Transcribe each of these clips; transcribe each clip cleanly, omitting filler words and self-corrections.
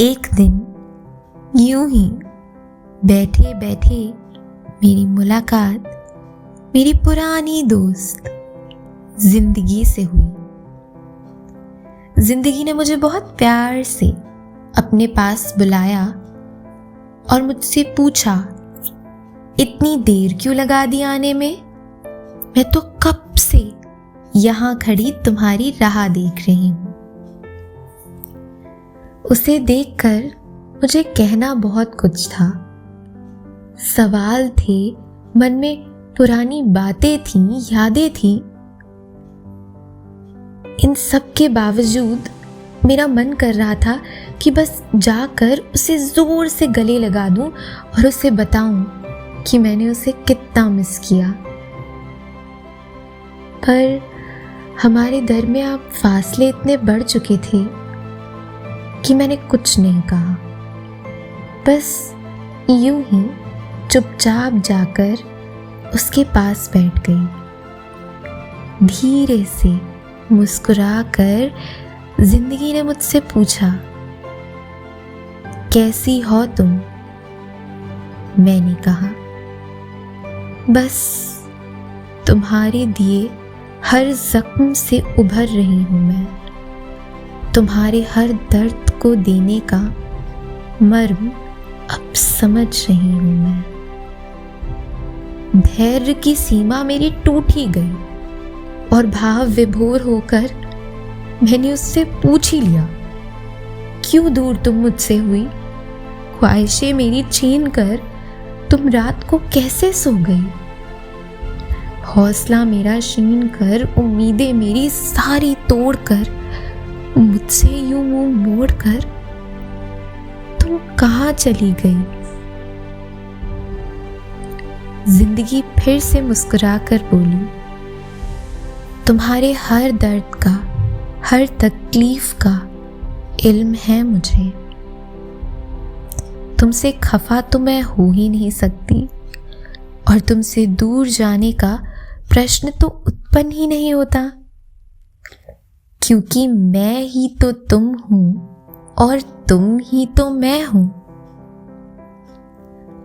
एक दिन यूं ही बैठे बैठे मेरी मुलाकात मेरी पुरानी दोस्त जिंदगी से हुई। जिंदगी ने मुझे बहुत प्यार से अपने पास बुलाया और मुझसे पूछा, इतनी देर क्यों लगा दी आने में? मैं तो कब से यहाँ खड़ी तुम्हारी राह देख रही हूँ। उसे देखकर मुझे कहना बहुत कुछ था। सवाल थे मन में, पुरानी बातें थीं, यादें थीं। इन सब के बावजूद मेरा मन कर रहा था कि बस जाकर उसे जोर से गले लगा दूं और उसे बताऊं कि मैंने उसे कितना मिस किया। पर हमारे दरमियां फासले इतने बढ़ चुके थे कि मैंने कुछ नहीं कहा। बस यूं ही चुपचाप जाकर उसके पास बैठ गई। धीरे से मुस्कुराकर जिंदगी ने मुझसे पूछा, कैसी हो तुम? मैंने कहा, बस तुम्हारे दिए हर जख्म से उभर रही हूं मैं। तुम्हारे हर दर्द को देने का मर्म अब समझ रही हूं मैं। धैर्य की सीमा मेरी टूट ही गई और भाव विभोर होकर मैंने उससे पूछ ही लिया, क्यों दूर तुम मुझसे हुई? ख्वाहिशें मेरी छीन कर तुम रात को कैसे सो गई? हौसला मेरा छीन कर, उम्मीदें मेरी सारी तोड़ कर, मुझसे यूं मुंह मोड़ कर तुम कहाँ चली गई? जिंदगी फिर से मुस्कुराकर बोली, तुम्हारे हर दर्द का, हर तकलीफ का इल्म है मुझे। तुमसे खफा तो मैं हो ही नहीं सकती और तुमसे दूर जाने का प्रश्न तो उत्पन्न ही नहीं होता, क्योंकि मैं ही तो तुम हूं और तुम ही तो मैं हूं।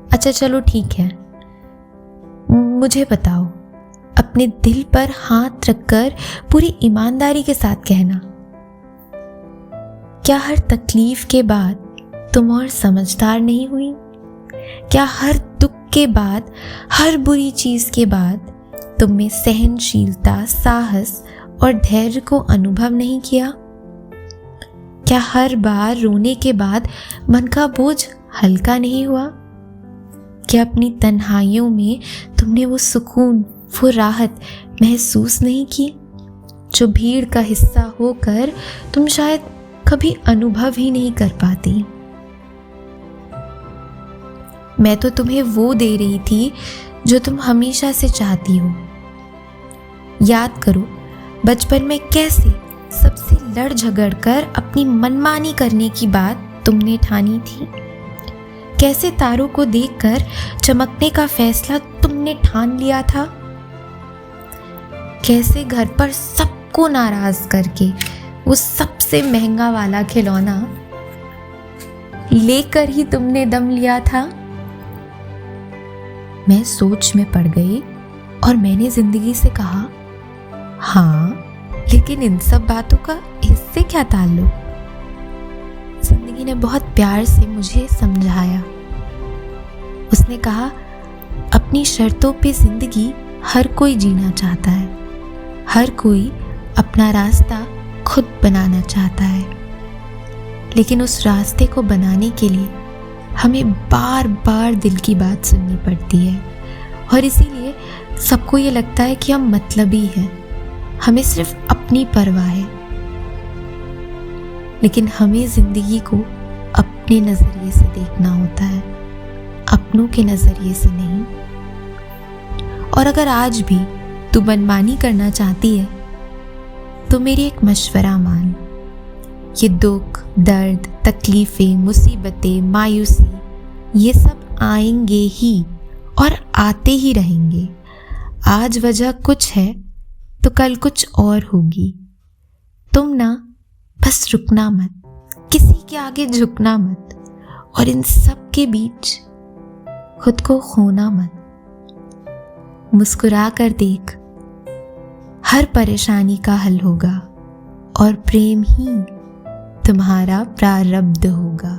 अच्छा चलो ठीक है, मुझे बताओ, अपने दिल पर हाथ रखकर पूरी ईमानदारी के साथ कहना, क्या हर तकलीफ के बाद तुम और समझदार नहीं हुई? क्या हर दुख के बाद, हर बुरी चीज के बाद तुम में सहनशीलता, साहस और धैर्य को अनुभव नहीं किया? क्या हर बार रोने के बाद मन का बोझ हल्का नहीं हुआ? क्या अपनी तन्हाइयों में तुमने वो सुकून, वो राहत महसूस नहीं की जो भीड़ का हिस्सा होकर तुम शायद कभी अनुभव ही नहीं कर पाती? मैं तो तुम्हें वो दे रही थी जो तुम हमेशा से चाहती हो। याद करो, बचपन में कैसे सबसे लड़ झगड़ कर अपनी मनमानी करने की बात तुमने ठानी थी। कैसे तारों को देखकर चमकने का फैसला तुमने ठान लिया था। कैसे घर पर सबको नाराज करके वो सबसे महंगा वाला खिलौना लेकर ही तुमने दम लिया था। मैं सोच में पड़ गई और मैंने जिंदगी से कहा, हाँ, लेकिन इन सब बातों का इससे क्या ताल्लुक? जिंदगी ने बहुत प्यार से मुझे समझाया। उसने कहा, अपनी शर्तों पे जिंदगी हर कोई जीना चाहता है, हर कोई अपना रास्ता खुद बनाना चाहता है, लेकिन उस रास्ते को बनाने के लिए हमें बार बार दिल की बात सुननी पड़ती है और इसीलिए सबको ये लगता है कि हम मतलबी हैं, हमें सिर्फ अपनी परवाह है। लेकिन हमें जिंदगी को अपने नजरिए से देखना होता है, अपनों के नजरिए से नहीं। और अगर आज भी तू मनमानी करना चाहती है तो मेरी एक मशवरा मान। ये दुख, दर्द, तकलीफें, मुसीबतें, मायूसी, ये सब आएंगे ही और आते ही रहेंगे। आज वजह कुछ है तो कल कुछ और होगी। तुम ना बस रुकना मत, किसी के आगे झुकना मत और इन सब के बीच खुद को खोना मत। मुस्कुरा कर देख, हर परेशानी का हल होगा और प्रेम ही तुम्हारा प्रारब्ध होगा।